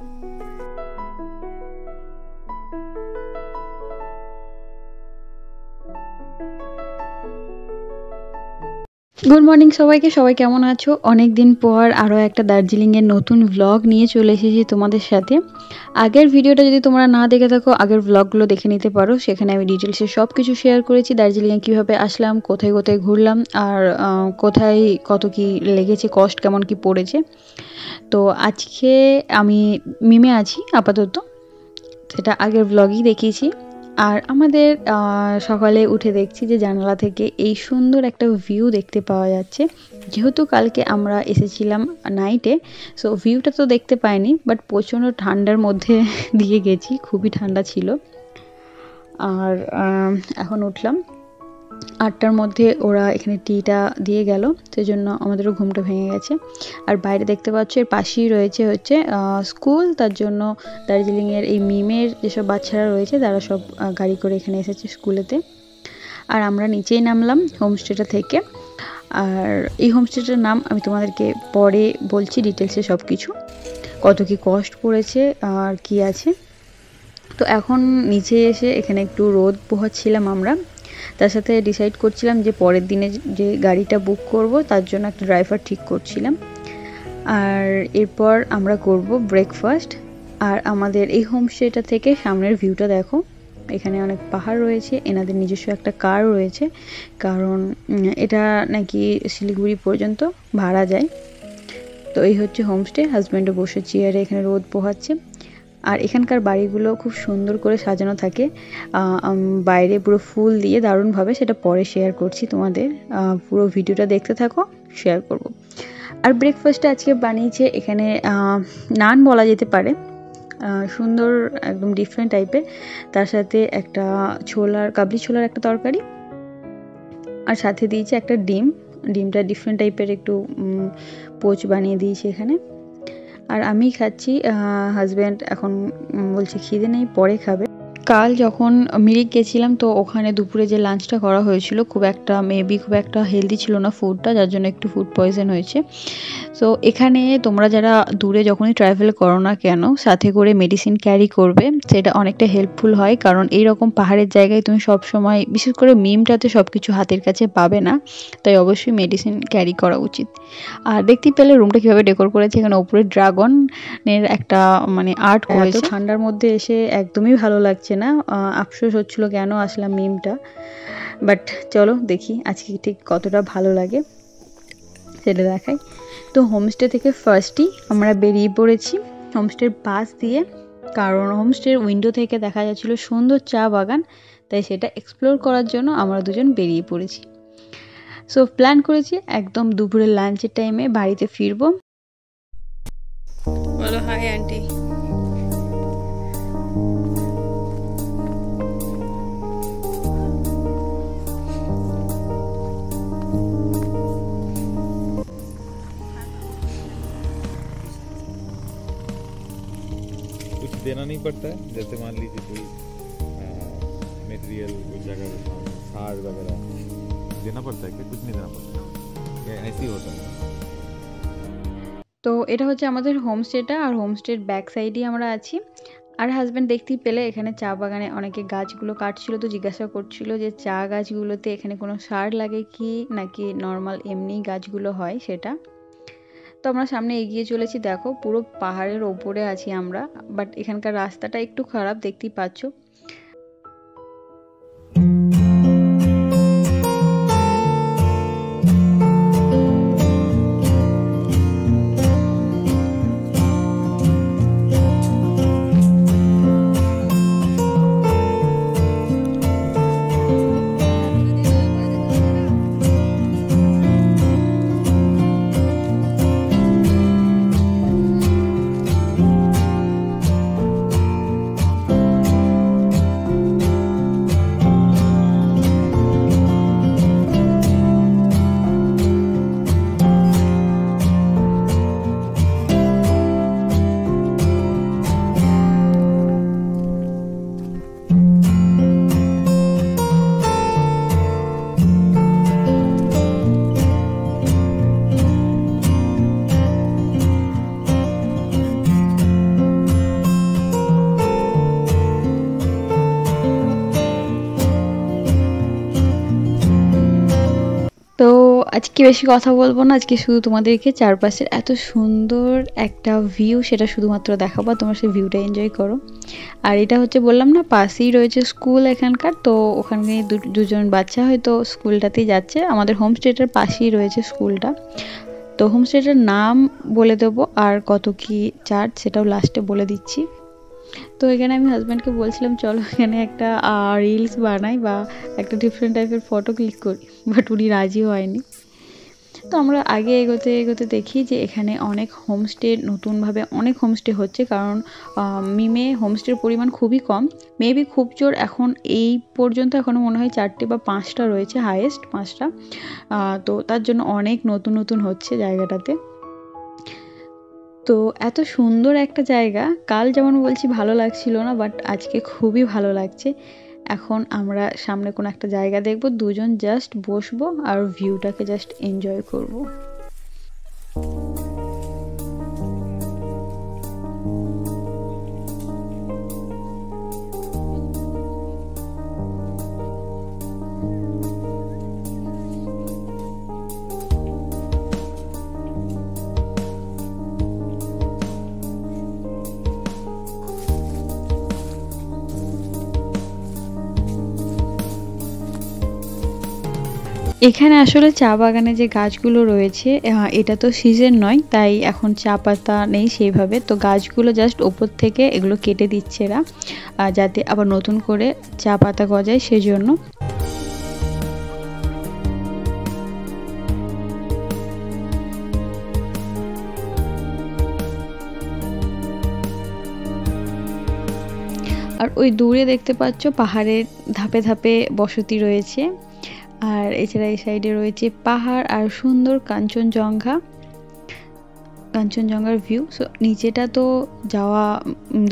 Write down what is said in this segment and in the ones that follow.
Good morning সবাইকে। সবাই কেমন আছো? অনেক দিন পর আরও একটা দার্জিলিংয়ের নতুন ভ্লগ নিয়ে চলে এসেছি তোমাদের সাথে। আগের ভিডিওটা যদি তোমরা না দেখে থাকো, আগের ভ্লগগুলো দেখে নিতে পারো। সেখানে আমি ডিটেলসে সব কিছু শেয়ার করেছি, দার্জিলিংয়ে কীভাবে আসলাম, কোথায় কোথায় ঘুরলাম, আর কোথায় কত কি লেগেছে, কস্ট কেমন কি পড়েছে। তো আজকে আমি মিমে আছি আপাতত, সেটা আগের ভ্লগই দেখিয়েছি। আর আমাদের সকালে উঠে দেখছি যে জানালা থেকে এই সুন্দর একটা ভিউ দেখতে পাওয়া যাচ্ছে। যেহেতু কালকে আমরা এসেছিলাম নাইটে, সো ভিউটা তো দেখতে পাইনি, বাট প্রচণ্ড ঠান্ডার মধ্যে দিয়ে গেছি, খুবই ঠান্ডা ছিল। আর এখন উঠলাম 8টার মধ্যে, ওরা এখানে টিটা দিয়ে গেল, সেই জন্য আমাদেরও ঘুমটা ভেঙে গেছে। আর বাইরে দেখতে পাচ্ছ এর পাশেই রয়েছে হচ্ছে স্কুল, তার জন্য দার্জিলিংয়ের এই মিমের যেসব বাচ্চারা রয়েছে তারা সব গাড়ি করে এখানে এসেছে স্কুলেতে। আর আমরা নিচেই নামলাম হোমস্টেটা থেকে। আর এই হোমস্টেটার নাম আমি তোমাদেরকে পরে বলছি ডিটেলসে সব কিছু, কত কি কস্ট পড়েছে আর কি আছে। তো এখন নিচে এসে এখানে একটু রোদ পোহাচ্ছিলাম আমরা, তার সাথে ডিসাইড করছিলাম যে পরের দিনে যে গাড়িটা বুক করব তার জন্য একটা ড্রাইভার ঠিক করছিলাম। আর এরপর আমরা করব ব্রেকফাস্ট। আর আমাদের এই হোমস্টেটা থেকে সামনের ভিউটা দেখো, এখানে অনেক পাহাড় রয়েছে, এনাদের নিজস্ব একটা কার রয়েছে, কারণ এটা নাকি শিলিগুড়ি পর্যন্ত ভাড়া যায়। তো এই হচ্ছে হোমস্টে। হাজব্যান্ডও বসে চেয়ারে এখানে রোদ পোহাচ্ছে। আর এখানকার বাড়িগুলো খুব সুন্দর করে সাজানো থাকে, বাইরে পুরো ফুল দিয়ে দারুণভাবে, সেটা পরে শেয়ার করছি তোমাদের, পুরো ভিডিওটা দেখতে থাকো, শেয়ার করব। আর ব্রেকফাস্টে আজকে বানিয়েছে এখানে নান বলা যেতে পারে, সুন্দর একদম ডিফারেন্ট টাইপের, তার সাথে একটা কাবলি ছোলার একটা তরকারি, আর সাথে দিয়েছে একটা ডিমটা ডিফারেন্ট টাইপের একটু পোচ বানিয়ে দিয়েছে এখানে। আর আমি খাচ্ছি, হাজব্যান্ড এখন বলছে খিদে নেই, পরে খাবে। কাল যখন মিরিক গেছিলাম তো ওখানে দুপুরে যে লাঞ্চটা করা হয়েছিল খুব একটা হেলদি ছিল না ফুডটা, যার জন্য একটু ফুড পয়জন হয়েছে। সো এখানে তোমরা যারা দূরে যখনই ট্রাভেল করো না কেন, সাথে করে মেডিসিন ক্যারি করবে, সেটা অনেকটা হেল্পফুল হয়। কারণ এইরকম পাহাড়ের জায়গায় তুমি সব সময়, বিশেষ করে মিমটাতে সব কিছু হাতের কাছে পাবে না, তাই অবশ্যই মেডিসিন ক্যারি করা উচিত। আর দেখতে পেলে রুমটা কীভাবে ডেকোর করেছে, এখানে ওপরে ড্রাগনের একটা মানে আর্ট করেছে। ঠান্ডার মধ্যে এসে একদমই ভালো লাগছে না, আফসোস হচ্ছিল কেন আসলাম মিমটা, বাট চলো দেখি আজকে ঠিক কতটা ভালো লাগে সেটা দেখাই। তো হোমস্টে থেকে ফার্স্টই আমরা বেরিয়ে পড়েছি হোমস্টের পাশ দিয়ে, কারণ হোমস্টের উইন্ডো থেকে দেখা যাচ্ছিল সুন্দর চা বাগান, তাই সেটা এক্সপ্লোর করার জন্য আমরা দুজন বেরিয়ে পড়েছি। সো প্ল্যান করেছি একদম দুপুরের লাঞ্চের টাইমে বাড়িতে ফিরবো। বলো হাই আন্টি। कुछ देना नहीं पड़ता है, जैसे मान लीजिए कोई मटेरियल कुछ जगह सार वगैरह देना पड़ता है क्या? कुछ नहीं देना पड़ता, ऐसे ही होता है। তো এটা হচ্ছে আমাদের হোমস্টেটা, আর হোমস্টের ব্যাক সাইডেই আমরা আছি। আর হাজব্যান্ড দেখতেই পেলে এখানে চা বাগানে অনেকে গাছগুলো কাটছিল, তো জিজ্ঞাসা করছিল যে চা গাছগুলোতে এখানে কোনো সার লাগে কি, নাকি নর্মাল এমনি গাছগুলো হয় সেটা। তো আমরা সামনে এগিয়ে চলেছি, দেখো পুরো পাহাড়ের ওপরে আছি আমরা, বাট এখানকার রাস্তাটা একটু খারাপ, দেখতেই পাচ্ছ। আজকে বেশি কথা বলবো না, আজকে শুধু তোমাদেরকে চারপাশের এত সুন্দর একটা ভিউ সেটা শুধুমাত্র দেখাবো, তোমরা সেই ভিউটা এনজয় করো। আর এটা হচ্ছে বললাম না পাশেই রয়েছে স্কুল এখানকার, তো ওখানে দুজন বাচ্চা হয়তো স্কুলটাতেই যাচ্ছে, আমাদের হোমস্টেটার পাশেই রয়েছে স্কুলটা। তো হোমস্টেটার নাম বলে দেবো আর কত কি চার্জ সেটাও লাস্টে বলে দিচ্ছি। তো এখানে আমি হাজব্যান্ডকে বলছিলাম চলো এখানে একটা রিলস বানাই বা একটা ডিফারেন্ট টাইপের ফটো ক্লিক করি, বাট উনি রাজি হয়নি। তো আমরা আগে এগোতে এগোতে দেখি যে এখানে অনেক হোমস্টে, নতুনভাবে অনেক হোমস্টে হচ্ছে, কারণ মিমে হোমস্টের পরিমাণ খুবই কম, মেবি খুব জোর এখন এই পর্যন্ত এখনও মনে হয় 4টে বা 5টা রয়েছে, হাইয়েস্ট 5টা। তো তার জন্য অনেক নতুন নতুন হচ্ছে জায়গাটাতে। তো এত সুন্দর একটা জায়গা, কাল যেমন বলছি ভালো লাগছিল না, বাট আজকে খুবই ভালো লাগছে। এখন আমরা সামনে কোনো একটা জায়গা দেখব, দুজন জাস্ট বসবো আর ভিউটাকে জাস্ট এনজয় করব। এখানে আসলে চা বাগানে যে গাছগুলো রয়েছে এটা তো সিজন নয়, তাই এখন চা পাতা নেই সেইভাবে, তো গাছগুলো জাস্ট ওপর থেকে এগুলো কেটে দিচ্ছে এরা, যাতে আবার নতুন করে চা পাতা গজায় সেজন্য। আর ওই দূরে দেখতে পাচ্ছ পাহাড়ের ধাপে ধাপে বসতি রয়েছে, আর এছাড়া এই সাইডে রয়েছে পাহাড় আর সুন্দর কাঞ্চনজঙ্ঘার ভিউ। সো নিচেটা তো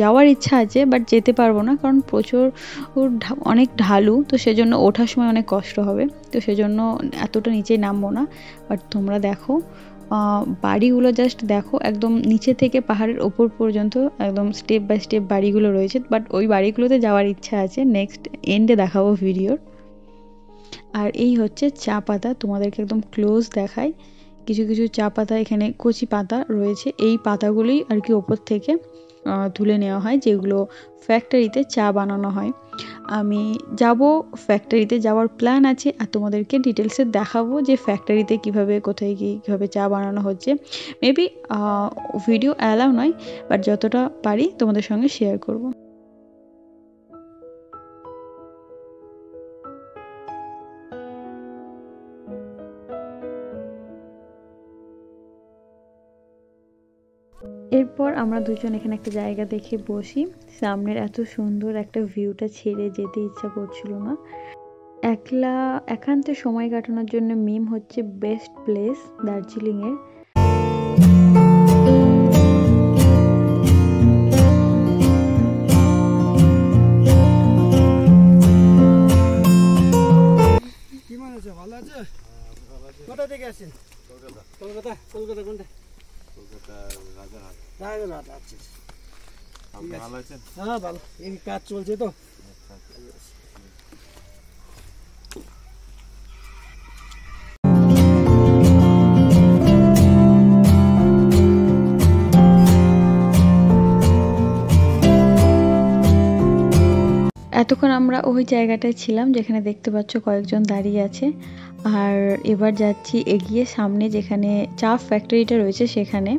যাওয়ার ইচ্ছা আছে, বাট যেতে পারবো না, কারণ প্রচুর অনেক ঢালু, তো সেজন্য ওঠার সময় অনেক কষ্ট হবে, তো সেজন্য এতটা নিচে নামবো না। বাট তোমরা দেখো বাড়িগুলো, জাস্ট দেখো একদম নিচে থেকে পাহাড়ের ওপর পর্যন্ত একদম স্টেপ বাই স্টেপ বাড়িগুলো রয়েছে, বাট ওই বাড়িগুলোতে যাওয়ার ইচ্ছা আছে, নেক্সট এন্ডে দেখাবো ভিডিওর। আর এই হচ্ছে চা পাতা, তোমাদেরকে একদম ক্লোজ দেখাই। কিছু কিছু চা পাতা এখানে কচি পাতা রয়েছে, এই পাতাগুলোই আর কি ওপর থেকে তুলে নেওয়া হয়, যেগুলো ফ্যাক্টরিতে চা বানানো হয়। আমি যাব, ফ্যাক্টরিতে যাওয়ার প্ল্যান আছে, আর তোমাদেরকে ডিটেলসে দেখাবো যে ফ্যাক্টরিতে কিভাবে, কোথায় গিয়ে কীভাবে চা বানানো হচ্ছে। মেবি ভিডিও অ্যালাউ নয়, বাট যতটা পারি তোমাদের সঙ্গে শেয়ার করব। এরপর আমরা দুজন এখানে একটা জায়গা দেখে বসি, সামনের এত সুন্দর একটা ভিউটা ছেড়ে যেতে ইচ্ছা করছিল না। একলা একান্তে সময় কাটানোর জন্য মিম হচ্ছে বেস্ট প্লেস দার্জিলিংয়ের। ভালো আছে? কোথা থেকে আসেন? কলকাতা। কলকাতা কোনটা? কলকাতা রাজারহাট। রাজারহাট, আচ্ছা। আপনি ভালো আছেন? হ্যাঁ ভালো, এই কাজ চলছে তো। এতক্ষণ আমরা ওই জায়গাটায় ছিলাম যেখানে দেখতে পাচ্ছ কয়েকজন দাঁড়িয়ে আছে, আর এবার যাচ্ছি এগিয়ে সামনে যেখানে চা ফ্যাক্টরিটা রয়েছে সেখানে।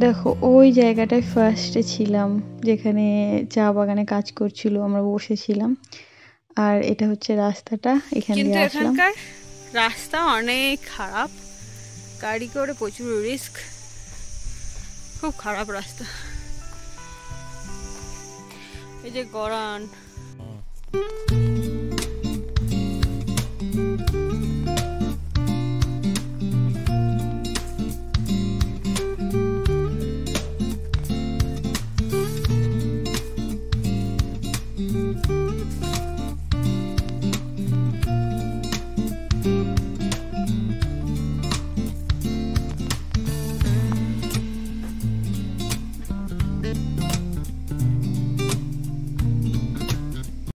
দেখো ওই জায়গাটায় ফার্স্টে ছিলাম যেখানে চা বাগানে কাজ করছিল, আমরা বসেছিলাম। আর এটা হচ্ছে রাস্তাটা, এখান দিয়ে আসলাম। এখানকার রাস্তা অনেক খারাপ, গাড়ি করে প্রচুর রিস্ক, খুব খারাপ রাস্তা। এই যে গরান,